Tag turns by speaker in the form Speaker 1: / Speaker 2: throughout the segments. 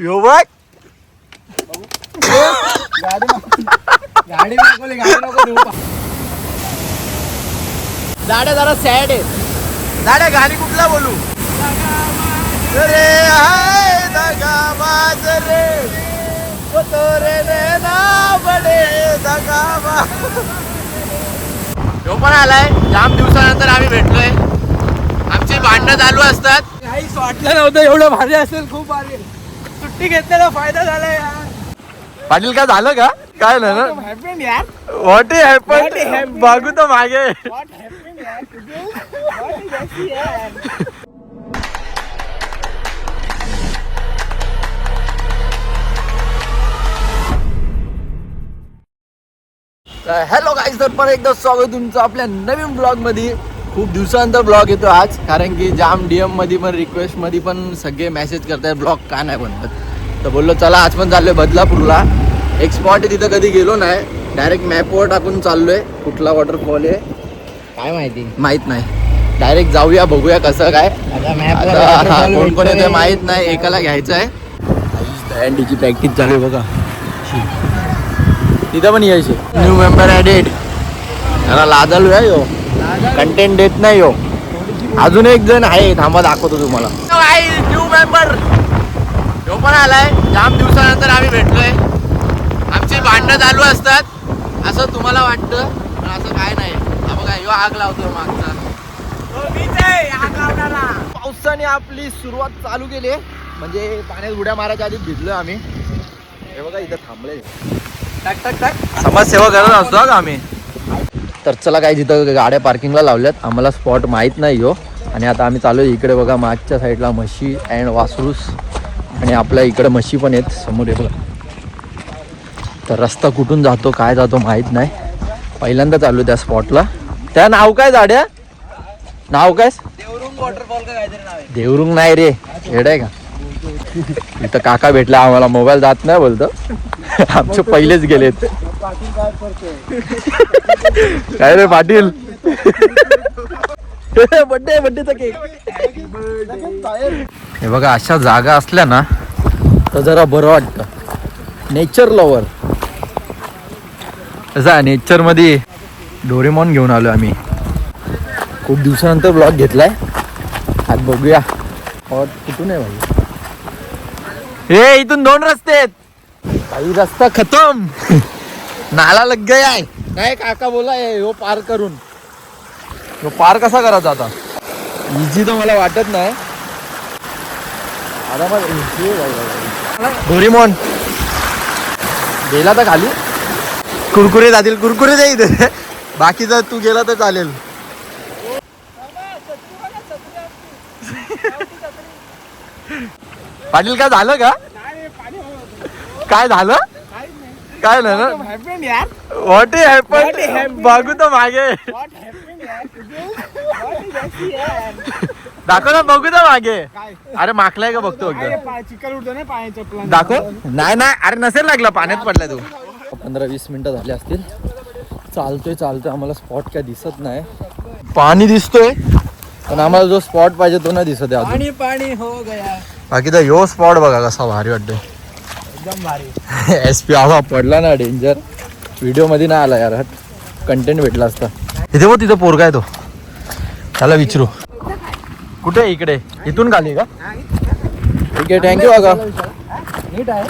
Speaker 1: यो बघ
Speaker 2: गाडी नको
Speaker 1: दाड्या जरा सॅड आहे. दाड्या गाणी कुठला बोलू रे हाय दगाबाज रे वो तोरे नैना बडे दगाबाज. तो पण आलाय. जाम दिवसानंतर आम्ही भेटलोय. आमची भांडणं चालू असतात.
Speaker 2: काहीच वाटलं नव्हतं एवढं भारी असेल. खूप भारी सुट्टी घेतलेला फायदा झाला यार.
Speaker 1: पाटील काय झालं का काय नाही ना.
Speaker 2: हॅपन यार.
Speaker 1: व्हॉट इज हॅपन बघू तर मागे.
Speaker 2: व्हॉट हॅपन यार टुडे. व्हॉट इज हॅपन यार.
Speaker 1: हॅलो गाईज, तर परत एकदा स्वागत तुमचं आपल्या नवीन ब्लॉग मध्ये. खूप दिवसानंतर ब्लॉग येतो आज, कारण की जाम DM मध्ये पण रिक्वेस्ट मध्ये पण सगळे मेसेज करतात ब्लॉग का नाही बनवत. तर बोललो चला आज पण चाललोय बदलापूरला. एक स्पॉट आहे तिथं कधी गेलो नाही. डायरेक्ट मॅपवर टाकून चाललोय. कुठला वॉटरफॉल आहे
Speaker 2: काय माहिती
Speaker 1: माहित नाही. डायरेक्ट जाऊया बघूया कसं काय. आता कोण कोण येते माहित नाही. एकाला घ्यायचं आहे. दहीहंडीची प्रॅक्टिस चालू आहे बघा. तिथं पण यायचे. New member added. त्याला लाजल आहे यो. कंटेंट देत नाही यो. अजून एक जण आहे, थांबा दाखवतो तुम्हाला. न्यू मेंबर यो पण आलाय. जाम दिवसानंतर आम्ही भेटलोय. आमची भांडणं चालू असतात असं तुम्हाला वाटतं, पण असं काय नाही. हा बघा यो आग लावतो मागचा. पावसाने आपली सुरुवात चालू केली. म्हणजे पाण्यात उड्या मारायच्या आधी भिजलोय आम्ही. हे बघा इथं थांबले.
Speaker 2: टाक टाक टाक.
Speaker 1: समाजसेवा करत असतो का आम्ही. तर चला काय, जिथं गाड्या पार्किंगला लावल्यात. आम्हाला स्पॉट माहीत नाही हो. आणि आता आम्ही चालू इकडे बघा मागच्या साईडला म्हशी अँड वासरूस. आणि आपल्या इकडे म्हशी पण आहेत समोर. आहे बघा. तर रस्ता कुठून जातो काय जातो माहीत नाही. पहिल्यांदा चालू त्या स्पॉटला. त्या नाव काय झाड्या, नाव काय?
Speaker 2: देवरुंग वॉटरफॉल का काहीतरी नाव आहे.
Speaker 1: देवरुंग नाही रे, हेड आहे का. इथं काका भेटला आम्हाला. मोबाईल जात नाही बोलतो. आमचे पहिलेच गेलेत. काय रे पाटील. बड्डेचा केक. हे बघा, अशा जागा असल्या ना तर जरा बरं वाटतं. Nature lover. कसा नेचर मध्ये डोरेमॉन घेऊन आलो आम्ही. खूप दिवसानंतर ब्लॉग घेतलाय. आज बघूया स्पॉट कुठून आहे भाई. हे इथून 2 रस्ते आहेत. काही रस्ता खतम. नाला लग गया आहे. काय काका बोला हो पार करून. तो पार कसा करायचा आता. इझी तर मला वाटत नाही. डोरेमॉन गेला तर खाली. कुरकुरे जातील. कुरकुरे दे इथे. बाकीचा तू गेला तर चालेल. पाटील काय झालं का काय झालं काय नाही ना.
Speaker 2: हॅपन यार.
Speaker 1: व्हॉट इज हॅपन बघू तर मागे.
Speaker 2: व्हॉट हॅपन यार टुडे. व्हॉट इज हॅपन यार.
Speaker 1: दाखव ना बघू तर मागे. अरे माखलाय का बघतो एकदा.
Speaker 2: पाय चिकन उडतो ना पायाच्या चपला.
Speaker 1: दाखव. नाही नाही अरे नसेल लागला, पाण्यात पडलाय तू. 15-20 मिनिटं झाली असतील. चालतोय आम्हाला स्पॉट काय दिसत नाही. पाणी दिसतोय पण आम्हाला जो स्पॉट पाहिजे तो नाही दिसत आहे अजून.
Speaker 2: पाणी हो गया.
Speaker 1: बाकी तर ह्यो स्पॉट बघा कसा भारी वाटतोय.
Speaker 2: एकदम भारी.
Speaker 1: SP आवा पडला ना डेंजर. व्हिडिओ मध्ये नाही आला यार. कंटेंट भेटला असता. इथे बघ, तिथं पोरगा आहे तो. त्याला विचारू कुठे आहे. इकडे इथून खाली का. ठीक आहे, थँक्यू काका.
Speaker 2: नीट आहे.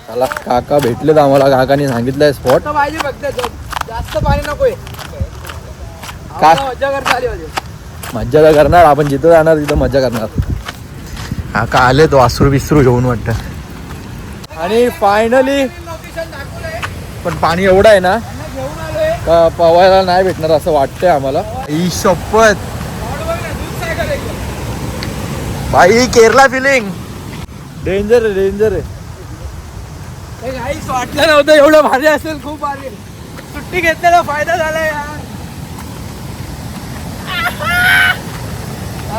Speaker 1: त्याला काका भेटलेत आम्हाला. काकाने सांगितलंय स्पॉट.
Speaker 2: पाहिजे फक्त जास्त पाणी नकोय.
Speaker 1: का
Speaker 2: मजा करता आली पाहिजे.
Speaker 1: मज्जा तर करणार आपण. जिथं जाणार तिथं मजा करणार. काका आले तो वासरू बिसरू घेऊन वाटतं. आणि फायनली पण पाणी एवढं आहे ना
Speaker 2: घेऊन आलोय.
Speaker 1: का पवायला नाही भेटणार असं वाटतंय आम्हाला. ही शपथ भाई. केरला फिलिंग डेंजर आहे.
Speaker 2: काहीच वाटलं नव्हतं एवढं भारी असेल. खूप भारी सुट्टी घेतलेला फायदा झाला यार.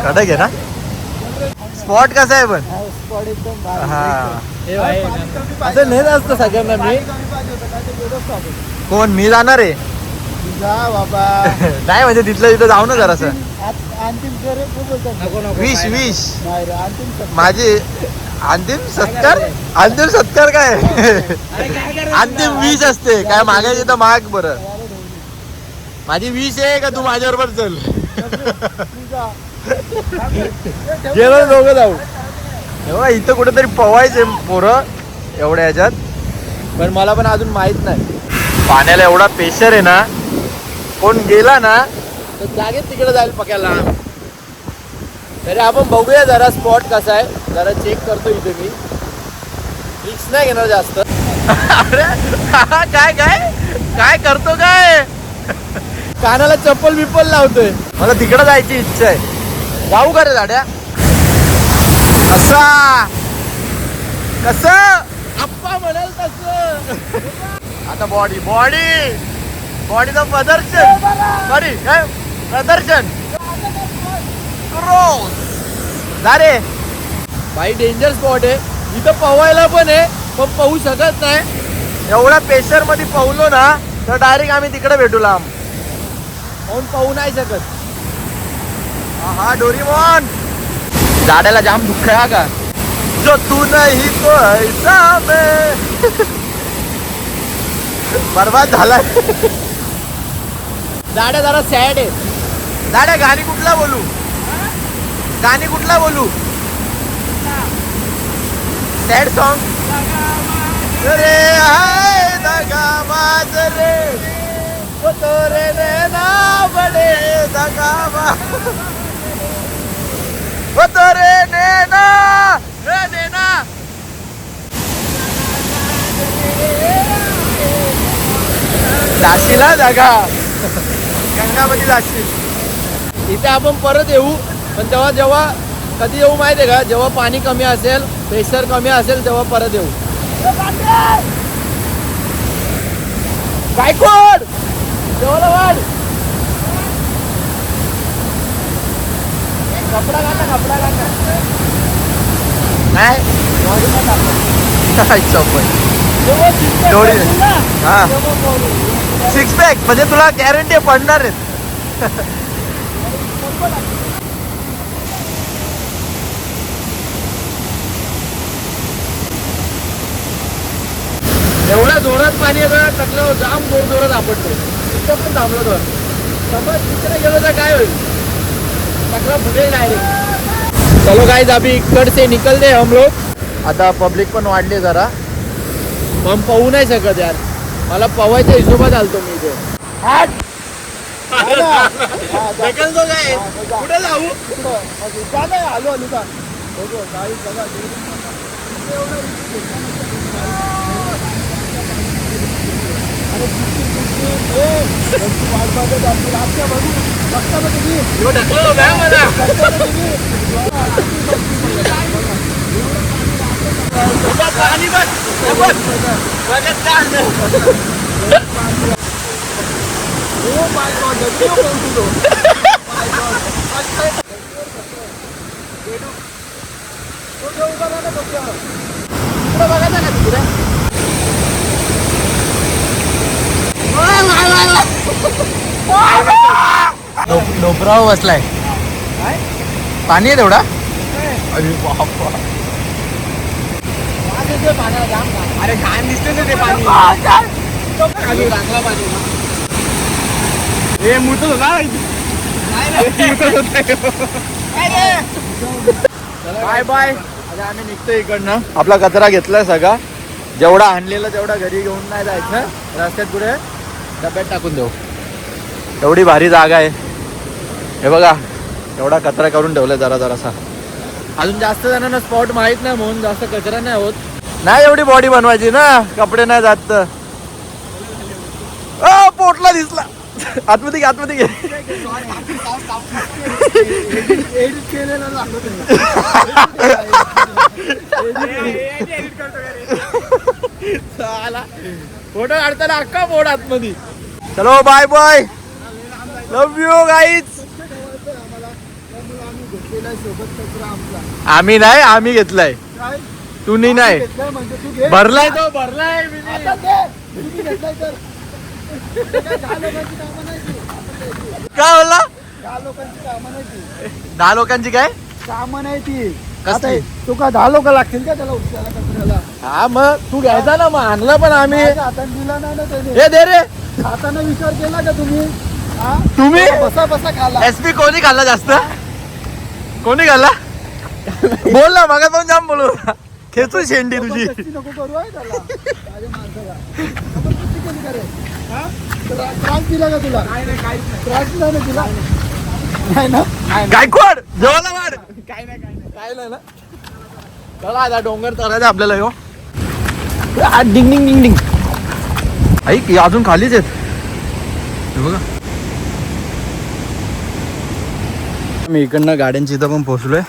Speaker 1: कडक आहे ना स्पॉट. कसा आहे पण
Speaker 2: स्पॉट एकदम
Speaker 1: हा.
Speaker 2: असं
Speaker 1: नाही असतं सगळ्यांना. मी कोण मी जाणार आहे
Speaker 2: जा बाबा.
Speaker 1: नाही म्हणजे तिथलं तिथं जाऊ ना जरासं.
Speaker 2: अंतिम कर नको नको
Speaker 1: विश विश
Speaker 2: नाही रे अंतिम कर.
Speaker 1: माझे अंतिम सत्कार अंतिम सत्कार काय अंतिम विश असते काय मागायचे तर माग बरं. माझी विश आहे का तू माझ्याबरोबर चल गेलो दोघं जाऊ. एवढा इथं कुठेतरी पवायचे पोरं एवढ्या ह्याच्यात पण मला पण अजून माहित नाही. पाण्याला एवढा प्रेशर आहे ना कोण गेला ना तर जागेत तिकडे जाईल पक्याला. तरी आपण बघूया जरा स्पॉट कसा आहे जरा चेक करतो इथे मी रिक्स नाही घेणार जास्त. अरे काय काय काय करतो काय कानाला चप्पल बिप्पल लावतोय. मला तिकडे जायची इच्छा आहे. जाऊ का रे दाड्या कसा कस आप्पा म्हणाल तस. आता बॉडी बॉडी बॉडीचं प्रदर्शन सॉरी काय प्रदर्शन जा रे भाई. डेंजर स्पॉट आहे इथं पवायला पण आहे पण पाहू शकत नाही. एवढा प्रेशर मध्ये पवलो ना तर डायरेक्ट आम्ही तिकडे भेटू लांब पाहून पाहू नाही शकत. हा डोरीमॉन दाड्याला जाम दुःख आहे का जो तू नाही तो ऐसा मैं बर्बाद झालाय. दाड्या जरा सॅड आहे. दाड्या गाणी कुठला बोलू गाणी कुठला बोलू सॅड सॉन्ग. रे हाय दगा बाज रे वो तोरे नैना बड़े दगा बाज वो तोरे नैना रे नैना. जाशीला दगा गंगामध्ये जाशील. इथे आपण परत येऊ पण तेव्हा जेव्हा कधी येऊ माहिती आहे का जेव्हा पाणी कमी असेल प्रेशर कमी असेल तेव्हा परत येऊ. गायकवाड जेव्हा वाढ कपडा घाला नाही डोळी हा 6 पॅक म्हणजे तुला गॅरंटी पडणार आहेत. एवढ्या जोरात पाणी टाकलं जाम जोरात आपटतो. इथं पण थांबलो तर समज तिकडे गेलो तर काय होईल टकला फुटेल डायरेक्ट. चलो गाइस अभी इकड़ से निकलते हम लोग. आता पब्लिक पण वाढली जरा पण पाहू नाही शकत यार. मला पवायच्या हिशोबात आलतो मी इथे. कुठे जाऊ आलो आलो का डोबराव बसलाय. पाणी आहे तेवढा. अरे बापा अरे घाण दिसते ना ते पाणी. चांगला पाणी हे मुतत होता. Bye bye. आता आम्ही निघतो इकडनं. आपला कचरा घेतलाय सगळा जेवढा आणलेला तेवढा घरी घेऊन नाही जायचं रस्त्यात पुढे डब्यात टाकून देऊ. एवढी भारी जागा आहे हे बघा. एवढा कचरा करून ठेवलाय जरा जरासा. अजून जास्त जणांना स्पॉट माहित नाही म्हणून जास्त कचरा नाही होत. नाही एवढी बॉडी बनवायची ना कपडे नाही जात तर. पोटला दिसला आतमध्ये आतमध्ये घे. फोटो काढताना अख्खा बोर्ड आतमध्ये. चलो bye bye love you guys. आम्ही नाही आम्ही घेतलाय तू नाही भरलाय तो भरलाय. काय बोलला
Speaker 2: लोकांची कामं नाही ती
Speaker 1: 10 लोकांची काय
Speaker 2: कामं नाही ती
Speaker 1: कसली?
Speaker 2: आता तुका 10 लोक लागतील का त्याला उपसायला कचऱ्याला
Speaker 1: हा मग तू घ्यायचा ना मग आणला पण आम्ही
Speaker 2: माझ्या हाताने दिला नाही ना त्याने
Speaker 1: हे दे रे
Speaker 2: हाताने विचार केला का तुम्ही हा?
Speaker 1: तुम्ही
Speaker 2: बसा बसा खाला
Speaker 1: एसपी कोणी खाल्ला जास्त कोणी खाल्ला बोल ना मग पण जाम बोलू खेचू शेंडी तुझी
Speaker 2: जबरदस्ती नको करू आहे त्याला माझ्या माणसाला जबरदस्ती केली का रे? हा? त्रास दिला का तुला त्रास दिला ना तुला नाही ना
Speaker 1: गायकवाड जेवायला वाढ काय नाही ना चला आता डोंगर चढायचं आपल्याला हो डिंग डिंग डिंग डिंग ऐक हे अजून खालीच आहेत हे बघा मी इकडनं गाड्यांची इथं पण पोहोचलोय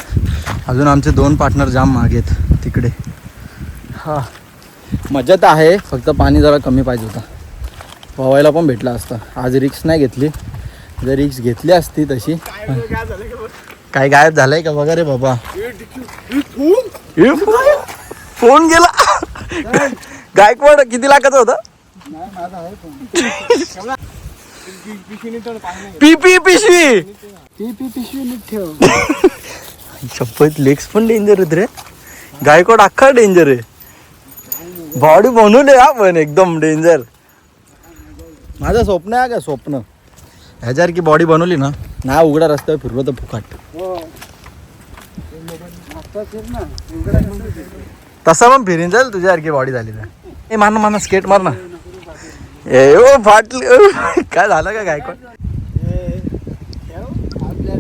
Speaker 1: अजून आमचे 2 पार्टनर जाम मागे आहेत तिकडे हा मजा तर आहे फक्त पाणी जरा कमी पाहिजे होता पोहायला पण भेटला असता आज रिक्स नाही घेतली जर रिक्स घेतली असती तशी काय गायब झालंय का बघा रे बाबा फोन गेला गायकवाड किती लाखाचा होता
Speaker 2: नाही माझा आहे पण
Speaker 1: पी पिशवी
Speaker 2: ती पिशवी नीट ठेव
Speaker 1: शपथ लेग्स पण डेंजर आहेत रे गायकवाड अख्खा डेंजर आहे बॉडी बनवले आपण एकदम डेंजर माझं स्वप्न आहे का स्वप्न ह्याच्यासारखी बॉडी बनवली ना ना उघडा रस्त्यावर फिरलो तर फुकाट
Speaker 2: हो आता फिर ना उघडा कसं फिर?
Speaker 1: तसा पण फिरीन जाईल तुझ्यासारखी बॉडी झाली तर ए मार स्केट मार ना ए ओ फाटली काय झालं का गायकवाड
Speaker 2: आपल्या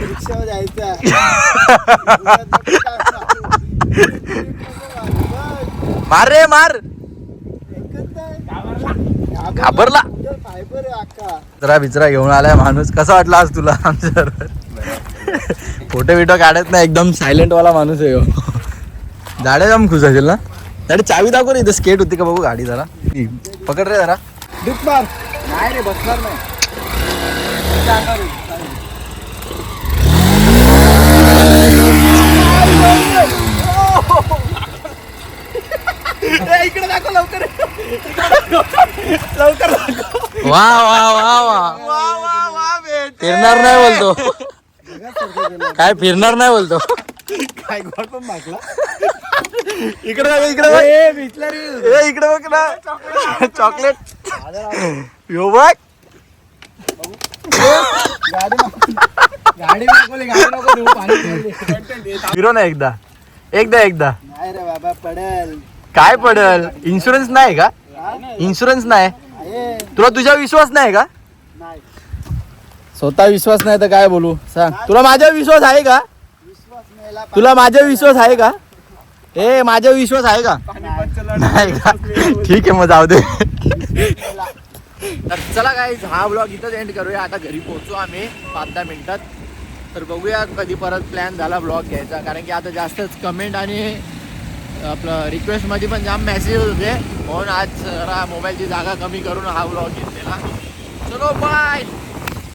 Speaker 2: रिक्षावर जायचं
Speaker 1: मार रे मार घाबरला
Speaker 2: फायबर आहे अक्का
Speaker 1: जरा बिचरा घेऊन आलाय माणूस कसा वाटला आज तुला आमच्या बरोबर फोटो बिटो काढत नाही एकदम सायलेंट वाला माणूस आहे हो झाडे जाम खुश असेल ना गाडी चावी दाखव रे इथं स्केट होती का बघू गाडी जरा पकड रे जरा
Speaker 2: डिप मार नाही रे बसणार नाही इकडे दाखव लवकर लवकर
Speaker 1: वा वा वा वा फिरणार नाही बोलतो काय फिरणार नाही बोलतो
Speaker 2: काय गोड पण मागला
Speaker 1: इकडे बघ इकडे बघ ए इकडे बघ ना चॉकलेट यो बघ
Speaker 2: गाडी मागवली गाडी नको देऊ पाणी
Speaker 1: फिरो ना एकदा
Speaker 2: नाही रे बाबा पडेल
Speaker 1: काय पडल इन्शुरन्स नाही का इन्शुरन्स नाही
Speaker 2: आहे
Speaker 1: तुला तुझ्या विश्वास नाही का
Speaker 2: नाही
Speaker 1: स्वतः विश्वास नाही तर काय बोलू सांग तुला माझा विश्वास आहे का
Speaker 2: विश्वास मेला
Speaker 1: तुला माझा विश्वास आहे का ए माझा विश्वास आहे का नाही का ठीक आहे मग जाऊ दे तर चला काय हा ब्लॉग इथंच एंड करूया आता घरी पोहोचू आम्ही 5-10 मिनिटात तर बघूया कधी परत प्लॅन झाला ब्लॉग घ्यायचा कारण की आता जास्तच कमेंट आणि आपलं रिक्वेस्टमध्ये पण जाम मेसेज होते म्हणून आज जरा मोबाईलची जागा कमी करून हा ब्लॉग घेतलेला चलो बाय